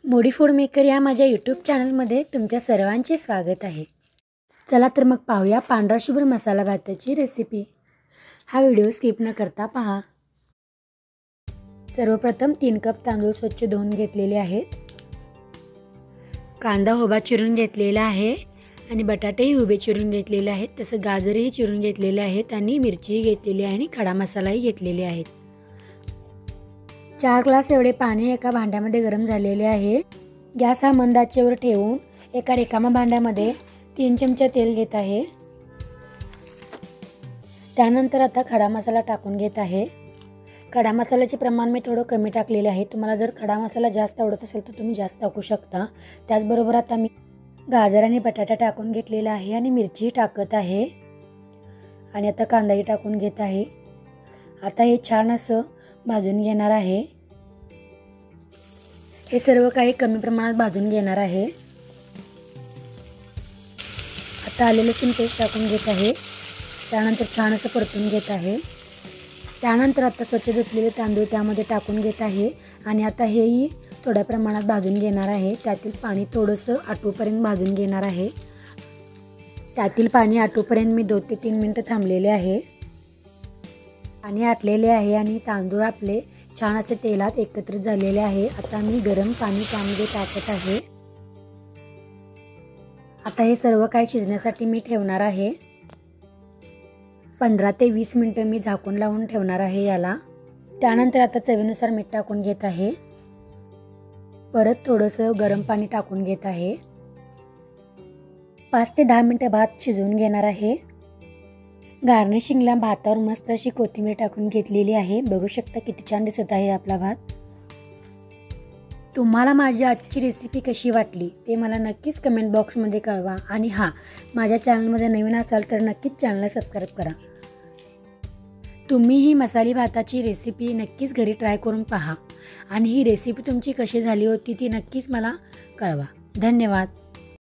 मोडी food maker या माझ्या YouTube चॅनलमध्ये तुमच्या सर्वांचे स्वागत आहे। चला तर मग पाहूया पांढरा शुभ्र मसाला भाताची रेसिपी। हा व्हिडिओ स्किप न करता पहा। सर्वप्रथम 3 कप तांदूळ स्वच्छ धुवून घेतलेले आहेत। कांदा उभा चिरून घेतलेला आहे आणि बटाटेही उभे चिरून घेतलेले आहेत, तसं गाजरही चिरून घेतलेले आहेत आणि मिरचीही घेतलेली आहे आणि खडा मसालाही घेतलेले आहेत। 4 ग्लास एवढे पाणी एका भांड्यामध्ये गरम झालेले आहे। गॅस हा मंद आचेवर ठेवून एका रिकाम्या भांड्यामध्ये 3 चमचे तेल घेत आहे। त्यानंतर आता खडा मसाला टाकून घेत आहे। खडा मसाल्याचे प्रमाण मी थोडं कमी टाकलेले आहे। तुम्हाला जर खडा मसाला जास्त आवडत असेल तर तुम्ही जास्त टाकू शकता। त्याचबरोबर आता मी गाजर आणि बटाटा टाकून घेतलेला आहे आणि मिरची टाकत आहे आणि आता कांदाही टाकून घेत आहे। आता हे छान असं भाजून घेणार आहे। हे सर्व काही कमी प्रमाणात भाजून घेणार आहे। आता आले लसूण पेस्ट टाकून घेत आहे। त्यानंतर छान असं परतून घेत आहे। त्यानंतर आता स्वच्छ धुतलेले तांदूळ त्यामध्ये टाकून घेत आहे आणि आता हेही थोड्या प्रमाणात भाजून घेणार आहे। त्यातील पाणी थोडंसं आटूपर्यंत भाजून घेणार आहे। त्यातील पाणी आटूपर्यंत मी 2 ते 3 मिनिटं थांबलेले आहे। पाणी आटलेले आहे आणि तांदूळ आपले छान असे तेलात एकत्रित झालेले आहे। आता मी गरम पाणी त्यामध्ये टाकत आहे। आता हे सर्व काही शिजण्यासाठी मी ठेवणार आहे। 15 ते 20 मिनिटं मी झाकून लावून ठेवणार आहे याला। त्यानंतर आता चवीनुसार मीठ टाकून घेत आहे। परत थोडंसं गरम पाणी टाकून घेत आहे। 5 ते 10 मिनिटं भात शिजवून घेणार आहे। गार्निशिंगला भातावर मस्त अशी कोथिंबीर टाकून घेतलेली आहे। बघू शकता किती छान दिसत आहे आपला भात। तुम्हाला माझी आजची रेसिपी कशी वाटली ते मला नक्कीच कमेंट बॉक्समध्ये कळवा आणि हां, माझ्या चॅनलमध्ये नवीन असाल तर नक्कीच चॅनलला सबस्क्राईब करा। तुम्ही ही मसाली भाताची रेसिपी नक्कीच घरी ट्राय करून पहा आणि ही रेसिपी तुमची कशी झाली होती ती नक्कीच मला कळवा। धन्यवाद।